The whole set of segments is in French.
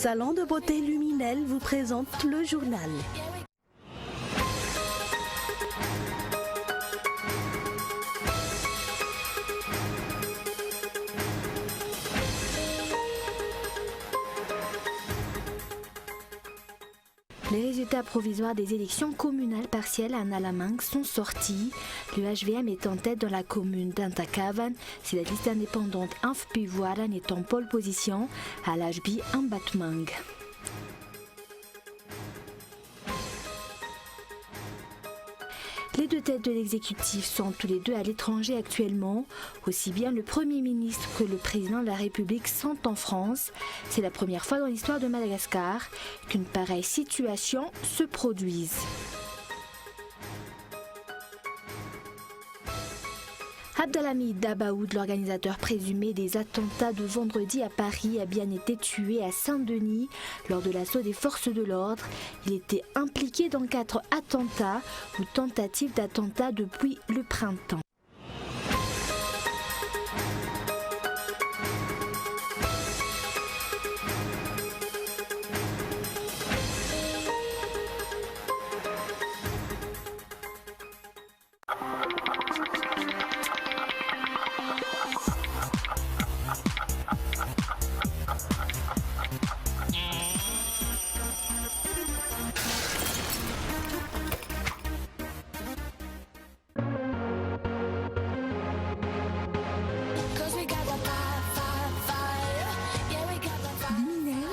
Salon de beauté Luminel vous présente le journal. Les résultats provisoires des élections communales partielles à Nalamangue sont sortis. Le HVM est en tête dans la commune d'Antakavan. C'est la liste indépendante Anfpivoaran est en pole position à l'HB Ambatmang. Les deux têtes de l'exécutif sont tous les deux à l'étranger actuellement. Aussi bien le Premier ministre que le Président de la République sont en France. C'est la première fois dans l'histoire de Madagascar qu'une pareille situation se produise. Abdelhamid Dabaoud, l'organisateur présumé des attentats de vendredi à Paris, a bien été tué à Saint-Denis lors de l'assaut des forces de l'ordre. Il était impliqué dans 4 attentats ou tentatives d'attentats depuis le printemps.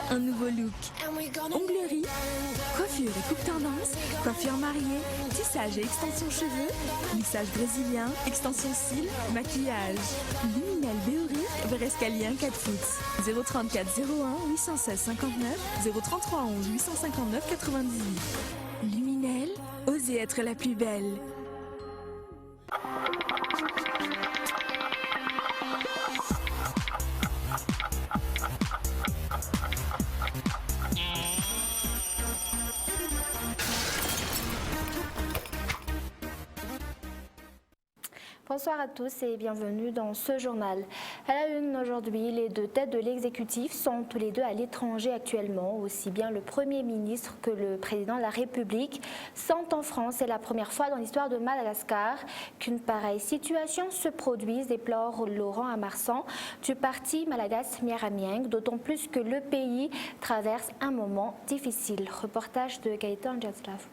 Un nouveau look. Onglerie, coiffure et coupe tendance, coiffure mariée, tissage et extension cheveux, lissage brésilien, extension cils, maquillage. Luminel Béouric, Verescalien 4 foot. 034 01 816 59 033 11 859 98. Luminel, osez être la plus belle. Bonsoir à tous et bienvenue dans ce journal. À la une aujourd'hui, les deux têtes de l'exécutif sont tous les deux à l'étranger actuellement. Aussi bien le Premier ministre que le Président de la République sont en France. C'est la première fois dans l'histoire de Madagascar qu'une pareille situation se produise, déplore Laurent Amarsan du parti Malagas Miramieng, d'autant plus que le pays traverse un moment difficile. Reportage de Gaëtan Djazlav.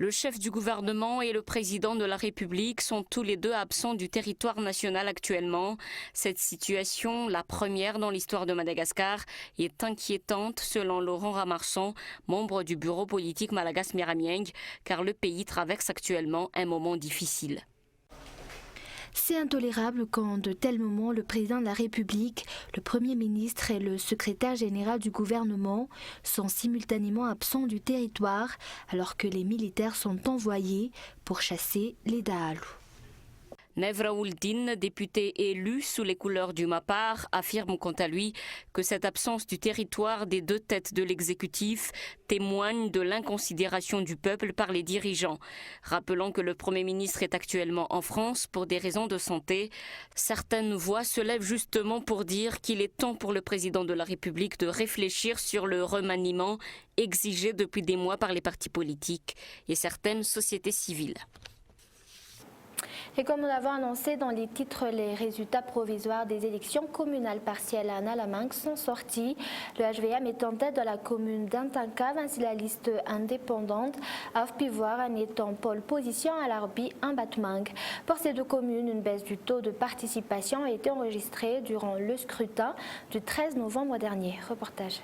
Le chef du gouvernement et le président de la République sont tous les deux absents du territoire national actuellement. Cette situation, la première dans l'histoire de Madagascar, est inquiétante selon Laurent Amarsan, membre du bureau politique Malagas Miramieng, car le pays traverse actuellement un moment difficile. C'est intolérable quand, de tels moments, le président de la République, le Premier ministre et le secrétaire général du gouvernement sont simultanément absents du territoire alors que les militaires sont envoyés pour chasser les Daalou. Nevraouldine, député élu sous les couleurs du MAPAR, affirme quant à lui que cette absence du territoire des deux têtes de l'exécutif témoigne de l'inconsidération du peuple par les dirigeants. Rappelant que le Premier ministre est actuellement en France pour des raisons de santé, certaines voix se lèvent justement pour dire qu'il est temps pour le président de la République de réfléchir sur le remaniement exigé depuis des mois par les partis politiques et certaines sociétés civiles. Et comme nous l'avons annoncé dans les titres, les résultats provisoires des élections communales partielles à Nalamangue sont sortis. Le HVM est en tête de la commune d'Antankav, ainsi la liste indépendante Anfpivoaran est en pole position à l'Arbi Ambatmang. Pour ces deux communes, une baisse du taux de participation a été enregistrée durant le scrutin du 13 novembre dernier. Reportage.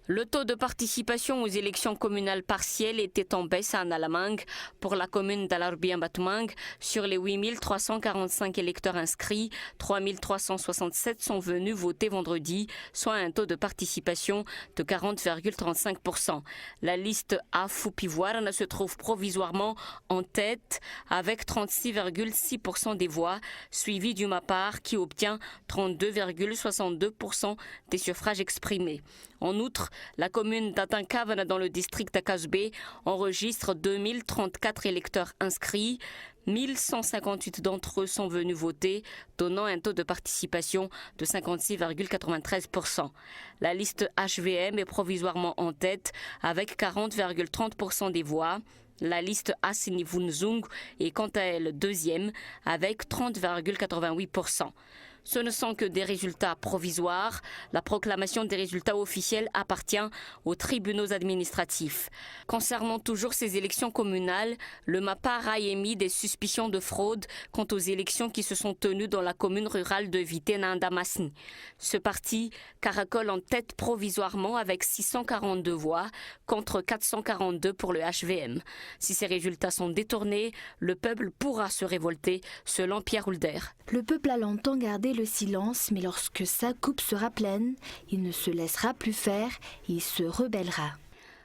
Le taux de participation aux élections communales partielles était en baisse à Nalamangue. Pour la commune d'Alarbi Ambatmang, sur les 8 345 électeurs inscrits, 3 367 sont venus voter vendredi, soit un taux de participation de 40,35%. La liste Anfpivoaran se trouve provisoirement en tête avec 36,6% des voix, suivi du MAPAR qui obtient 32,62% des suffrages exprimés. En outre, La commune d'Atankavana dans le district Akasbe enregistre 2034 électeurs inscrits. 1158 d'entre eux sont venus voter, donnant un taux de participation de 56,93%. La liste HVM est provisoirement en tête avec 40,30% des voix. La liste Assini-Vunzung est quant à elle deuxième avec 30,88%. Ce ne sont que des résultats provisoires. La proclamation des résultats officiels appartient aux tribunaux administratifs. Concernant toujours ces élections communales, le MAPAR a émis des suspicions de fraude quant aux élections qui se sont tenues dans la commune rurale de Vitena-Ndamasni. Ce parti caracole en tête provisoirement avec 642 voix contre 442 pour le HVM. Si ces résultats sont détournés, le peuple pourra se révolter, selon Pierre Hulder. Le peuple a longtemps gardé le silence, mais lorsque sa coupe sera pleine, il ne se laissera plus faire, il se rebellera.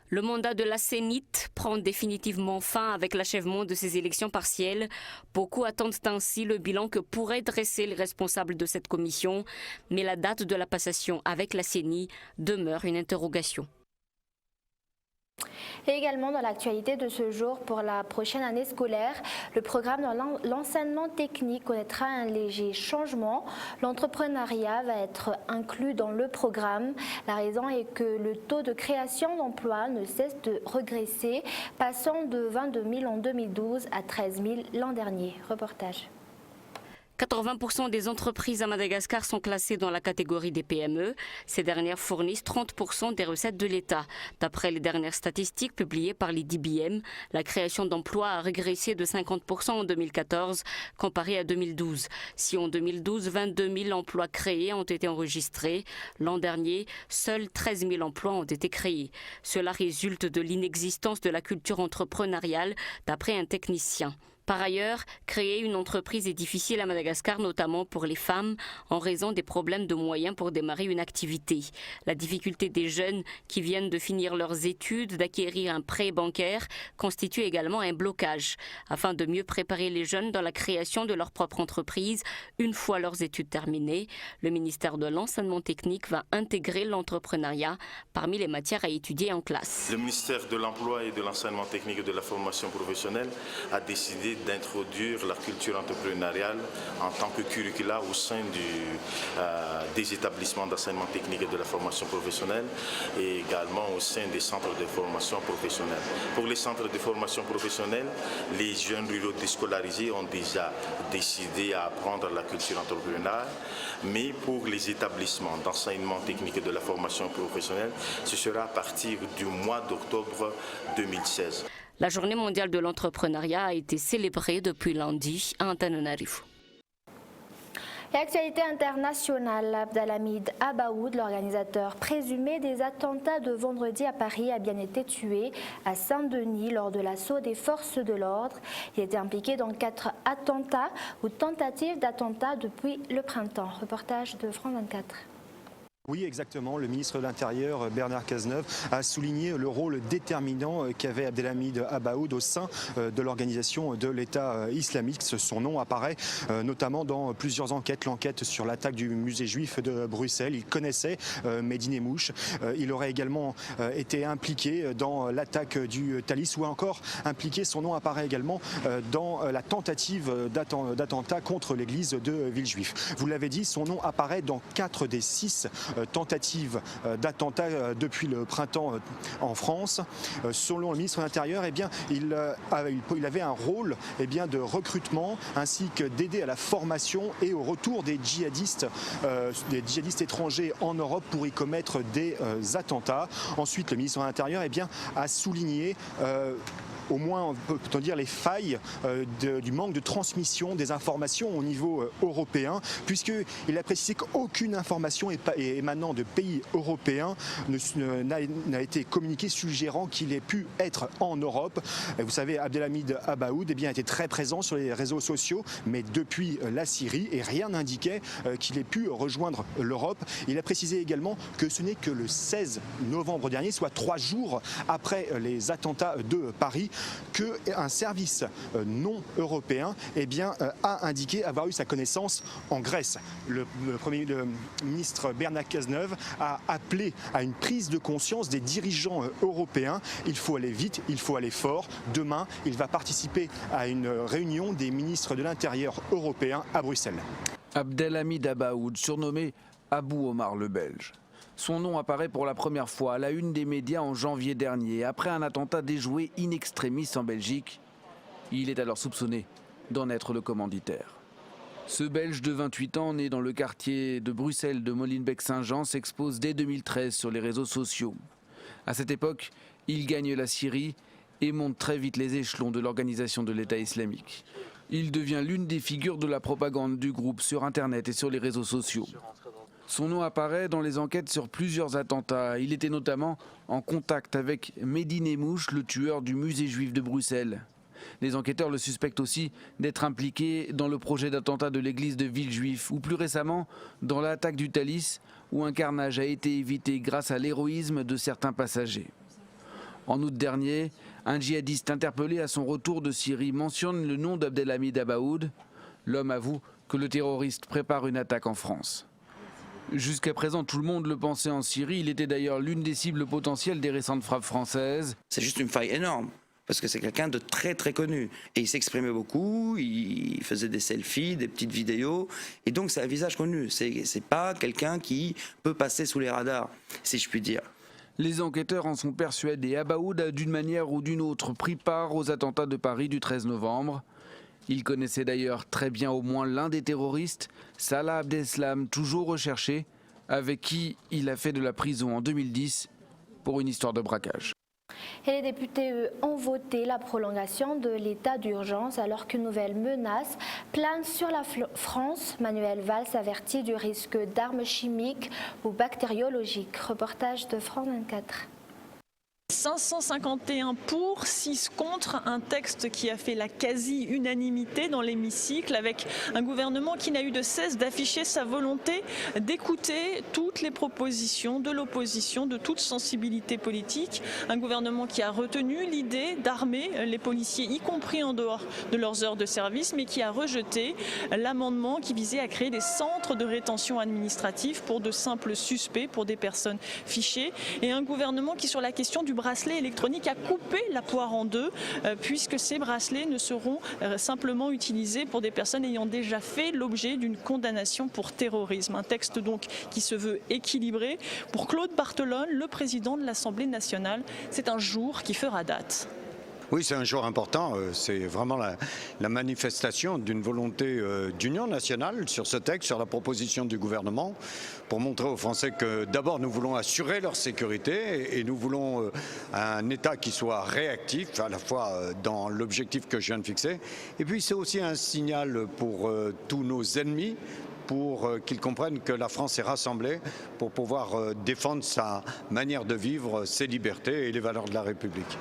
Le mandat de la Sénite prend définitivement fin avec l'achèvement de ces élections partielles. Beaucoup attendent ainsi le bilan que pourraient dresser les responsables de cette commission, mais la date de la passation avec la CENI demeure une interrogation. Et également dans l'actualité de ce jour, pour la prochaine année scolaire, le programme de l'enseignement technique connaîtra un léger changement. L'entrepreneuriat va être inclus dans le programme. La raison est que le taux de création d'emplois ne cesse de regresser, passant de 22 000 en 2012 à 13 000 l'an dernier. Reportage. 80% des entreprises à Madagascar sont classées dans la catégorie des PME. Ces dernières fournissent 30% des recettes de l'État. D'après les dernières statistiques publiées par l'IDBM, la création d'emplois a régressé de 50% en 2014 comparé à 2012. Si en 2012, 22 000 emplois créés ont été enregistrés, l'an dernier, seuls 13 000 emplois ont été créés. Cela résulte de l'inexistence de la culture entrepreneuriale, d'après un technicien. Par ailleurs, créer une entreprise est difficile à Madagascar, notamment pour les femmes, en raison des problèmes de moyens pour démarrer une activité. La difficulté des jeunes qui viennent de finir leurs études d'acquérir un prêt bancaire constitue également un blocage. Afin de mieux préparer les jeunes dans la création de leur propre entreprise, une fois leurs études terminées, le ministère de l'Enseignement technique va intégrer l'entrepreneuriat parmi les matières à étudier en classe. Le ministère de l'Emploi et de l'Enseignement technique et de la formation professionnelle a décidé d'introduire la culture entrepreneuriale en tant que curricula au sein des établissements d'enseignement technique et de la formation professionnelle et également au sein des centres de formation professionnelle. Pour les centres de formation professionnelle, les jeunes ruraux déscolarisés ont déjà décidé à apprendre la culture entrepreneuriale, mais pour les établissements d'enseignement technique et de la formation professionnelle, ce sera à partir du mois d'octobre 2016. La journée mondiale de l'entrepreneuriat a été célébrée depuis lundi à Antananarivo. Et actualité internationale, Abdelhamid Abaoud, l'organisateur présumé des attentats de vendredi à Paris, a bien été tué à Saint-Denis lors de l'assaut des forces de l'ordre. Il était impliqué dans 4 attentats ou tentatives d'attentats depuis le printemps. Reportage de France 24. Oui, exactement. Le ministre de l'Intérieur, Bernard Cazeneuve, a souligné le rôle déterminant qu'avait Abdelhamid Abaoud au sein de l'organisation de l'État islamique. Son nom apparaît notamment dans plusieurs enquêtes. L'enquête sur l'attaque du musée juif de Bruxelles. Il connaissait Mehdi Nemmouche. Il aurait également été impliqué dans l'attaque du Thalys ou encore impliqué, son nom apparaît également dans la tentative d'attentat contre l'église de Villejuif. Vous l'avez dit, son nom apparaît dans 4 des 6 tentatives d'attentats depuis le printemps en France. Selon le ministre de l'Intérieur, il avait un rôle de recrutement ainsi que d'aider à la formation et au retour des djihadistes étrangers en Europe pour y commettre des attentats. Ensuite, le ministre de l'Intérieur a souligné au moins, peut-on dire, les failles du manque de transmission des informations au niveau européen, puisqu'il a précisé qu'aucune information émanant de pays européens n'a été communiquée suggérant qu'il ait pu être en Europe. Vous savez, Abdelhamid Abaoud était très présent sur les réseaux sociaux, mais depuis la Syrie, et rien n'indiquait qu'il ait pu rejoindre l'Europe. Il a précisé également que ce n'est que le 16 novembre dernier, soit 3 jours après les attentats de Paris, qu'un service non européen a indiqué avoir eu sa connaissance en Grèce. Le ministre Bernard Cazeneuve a appelé à une prise de conscience des dirigeants européens. Il faut aller vite, il faut aller fort. Demain, il va participer à une réunion des ministres de l'Intérieur européens à Bruxelles. Abdelhamid Abaoud, surnommé Abou Omar le Belge. Son nom apparaît pour la première fois à la une des médias en janvier dernier, après un attentat déjoué in extremis en Belgique. Il est alors soupçonné d'en être le commanditaire. Ce Belge de 28 ans, né dans le quartier de Bruxelles de Molenbeek-Saint-Jean, s'expose dès 2013 sur les réseaux sociaux. À cette époque, il gagne la Syrie et monte très vite les échelons de l'organisation de l'État islamique. Il devient l'une des figures de la propagande du groupe sur Internet et sur les réseaux sociaux. Son nom apparaît dans les enquêtes sur plusieurs attentats. Il était notamment en contact avec Mehdi Nemmouche, le tueur du musée juif de Bruxelles. Les enquêteurs le suspectent aussi d'être impliqué dans le projet d'attentat de l'église de Villejuif ou plus récemment dans l'attaque du Thalys où un carnage a été évité grâce à l'héroïsme de certains passagers. En août dernier, un djihadiste interpellé à son retour de Syrie mentionne le nom d'Abdelhamid Abaoud. L'homme avoue que le terroriste prépare une attaque en France. Jusqu'à présent, tout le monde le pensait en Syrie. Il était d'ailleurs l'une des cibles potentielles des récentes frappes françaises. C'est juste une faille énorme. Parce que c'est quelqu'un de très très connu. Et il s'exprimait beaucoup, il faisait des selfies, des petites vidéos. Et donc c'est un visage connu. C'est pas quelqu'un qui peut passer sous les radars, si je puis dire. Les enquêteurs en sont persuadés. Abaoud a d'une manière ou d'une autre pris part aux attentats de Paris du 13 novembre. Il connaissait d'ailleurs très bien au moins l'un des terroristes, Salah Abdeslam, toujours recherché, avec qui il a fait de la prison en 2010 pour une histoire de braquage. Et les députés, eux, ont voté la prolongation de l'état d'urgence alors qu'une nouvelle menace plane sur la France. Manuel Valls avertit du risque d'armes chimiques ou bactériologiques. Reportage de France 24. 551 pour, 6 contre, un texte qui a fait la quasi-unanimité dans l'hémicycle avec un gouvernement qui n'a eu de cesse d'afficher sa volonté d'écouter toutes les propositions de l'opposition, de toute sensibilité politique. Un gouvernement qui a retenu l'idée d'armer les policiers, y compris en dehors de leurs heures de service, mais qui a rejeté l'amendement qui visait à créer des centres de rétention administrative pour de simples suspects, pour des personnes fichées. Et un gouvernement qui, sur la question du bracelet électronique, a coupé la poire en deux puisque ces bracelets ne seront simplement utilisés pour des personnes ayant déjà fait l'objet d'une condamnation pour terrorisme. Un texte donc qui se veut équilibré. Pour Claude Barthelone, le président de l'Assemblée nationale, c'est un jour qui fera date. Oui, c'est un jour important. C'est vraiment la manifestation d'une volonté d'union nationale sur ce texte, sur la proposition du gouvernement, pour montrer aux Français que d'abord nous voulons assurer leur sécurité et nous voulons un État qui soit réactif, à la fois dans l'objectif que je viens de fixer. Et puis c'est aussi un signal pour tous nos ennemis, pour qu'ils comprennent que la France est rassemblée pour pouvoir défendre sa manière de vivre, ses libertés et les valeurs de la République.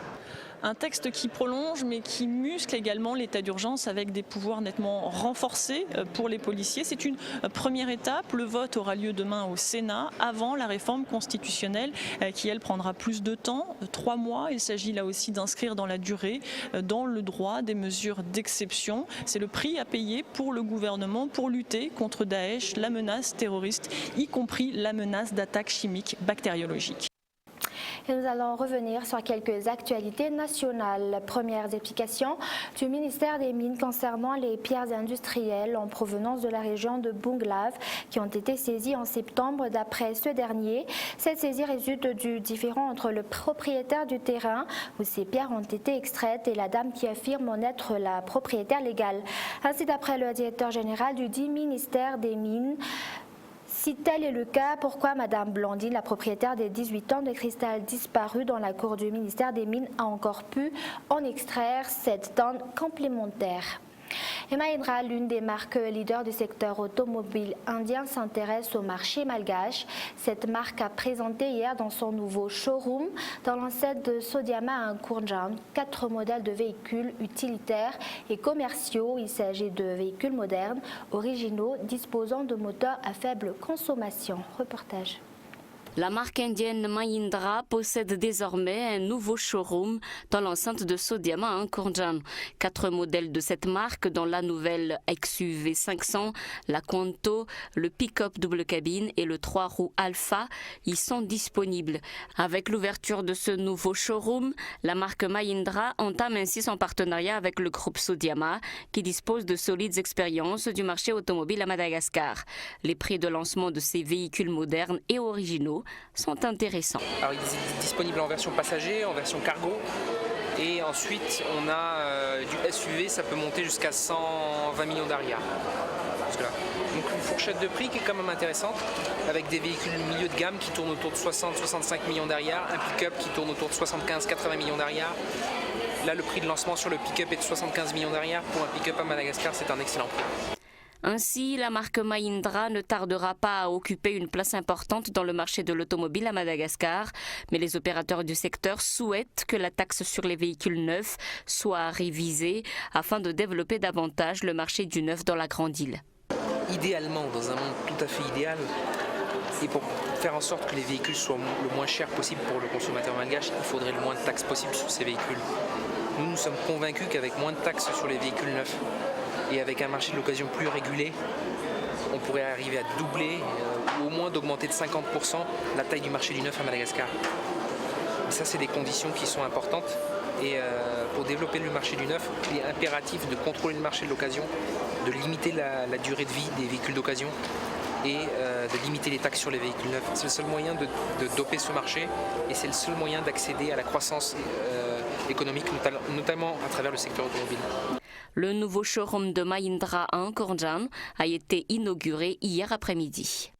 Un texte qui prolonge mais qui muscle également l'état d'urgence avec des pouvoirs nettement renforcés pour les policiers. C'est une première étape. Le vote aura lieu demain au Sénat avant la réforme constitutionnelle qui, elle, prendra plus de temps, 3 mois. Il s'agit là aussi d'inscrire dans la durée, dans le droit, des mesures d'exception. C'est le prix à payer pour le gouvernement pour lutter contre Daesh, la menace terroriste, y compris la menace d'attaques chimiques bactériologiques. Et nous allons revenir sur quelques actualités nationales. Premières explications du ministère des Mines concernant les pierres industrielles en provenance de la région de Bunglav qui ont été saisies en septembre d'après ce dernier. Cette saisie résulte du différend entre le propriétaire du terrain où ces pierres ont été extraites et la dame qui affirme en être la propriétaire légale. Ainsi, d'après le directeur général du dit ministère des Mines, si tel est le cas, pourquoi Madame Blandine, la propriétaire des 18 tonnes de cristal disparues dans la cour du ministère des Mines, a encore pu en extraire 7 tonnes complémentaires? Et Mahindra, l'une des marques leaders du secteur automobile indien, s'intéresse au marché malgache. Cette marque a présenté hier dans son nouveau showroom dans l'enceinte de Sodiama à Kurjan 4 modèles de véhicules utilitaires et commerciaux. Il s'agit de véhicules modernes, originaux, disposant de moteurs à faible consommation. Reportage. La marque indienne Mahindra possède désormais un nouveau showroom dans l'enceinte de Sodiama à Ankorjan. 4 modèles de cette marque, dont la nouvelle XUV 500, la Quanto, le pick-up double cabine et le 3 roues Alpha, y sont disponibles. Avec l'ouverture de ce nouveau showroom, la marque Mahindra entame ainsi son partenariat avec le groupe Sodiama, qui dispose de solides expériences du marché automobile à Madagascar. Les prix de lancement de ces véhicules modernes et originaux sont intéressants. Alors, il est disponible en version passager, en version cargo, et ensuite on a du SUV, ça peut monter jusqu'à 120 millions d'arias. Donc une fourchette de prix qui est quand même intéressante, avec des véhicules milieu de gamme qui tournent autour de 60-65 millions d'arias, un pick-up qui tourne autour de 75-80 millions d'arias. Là, le prix de lancement sur le pick-up est de 75 millions d'arias. Pour un pick-up à Madagascar, c'est un excellent prix. Ainsi, la marque Mahindra ne tardera pas à occuper une place importante dans le marché de l'automobile à Madagascar, mais les opérateurs du secteur souhaitent que la taxe sur les véhicules neufs soit révisée afin de développer davantage le marché du neuf dans la grande île. Idéalement, dans un monde tout à fait idéal, et pour faire en sorte que les véhicules soient le moins chers possible pour le consommateur malgache, il faudrait le moins de taxes possible sur ces véhicules. Nous sommes convaincus qu'avec moins de taxes sur les véhicules neufs et avec un marché de l'occasion plus régulé, on pourrait arriver à doubler ou au moins d'augmenter de 50% la taille du marché du neuf à Madagascar. Et ça, c'est des conditions qui sont importantes. Et pour développer le marché du neuf, il est impératif de contrôler le marché de l'occasion, de limiter la durée de vie des véhicules d'occasion et de limiter les taxes sur les véhicules neufs. C'est le seul moyen de doper ce marché et c'est le seul moyen d'accéder à la croissance économique, notamment à travers le secteur automobile. Le nouveau showroom de Mahindra à Ankorjan a été inauguré hier après-midi.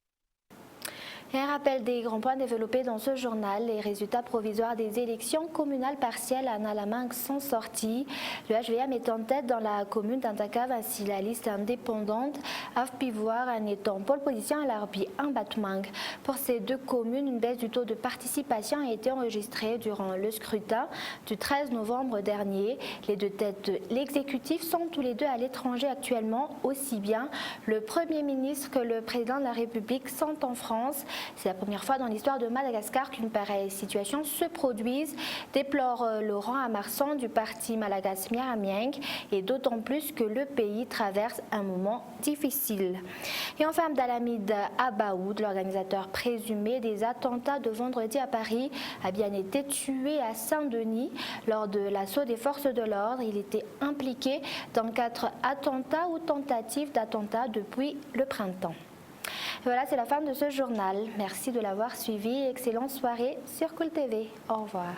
Et un rappel des grands points développés dans ce journal. Les résultats provisoires des élections communales partielles à Nalamingue sont sortis. Le HVM est en tête dans la commune d'Antakav, ainsi la liste indépendante Afpivoire en étant pole position à l'Arbi Batmang. Pour ces deux communes, une baisse du taux de participation a été enregistrée durant le scrutin du 13 novembre dernier. Les deux têtes de l'exécutif sont tous les deux à l'étranger actuellement, aussi bien le Premier ministre que le Président de la République sont en France. C'est la première fois dans l'histoire de Madagascar qu'une pareille situation se produise, déplore Laurent Amarsan du parti Malagas Miaramieng, et d'autant plus que le pays traverse un moment difficile. Et enfin, Abdelhamid Abaoud, l'organisateur présumé des attentats de vendredi à Paris, a bien été tué à Saint-Denis lors de l'assaut des forces de l'ordre. Il était impliqué dans 4 attentats ou tentatives d'attentats depuis le printemps. Voilà, c'est la fin de ce journal. Merci de l'avoir suivi. Excellente soirée sur Cool TV. Au revoir.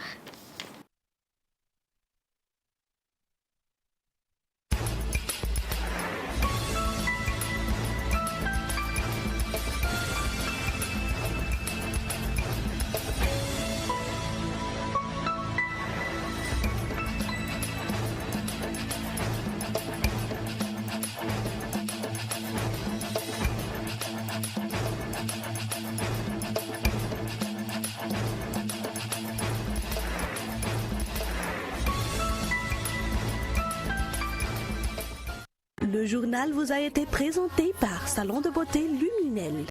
Le journal vous a été présenté par Salon de beauté Luminel.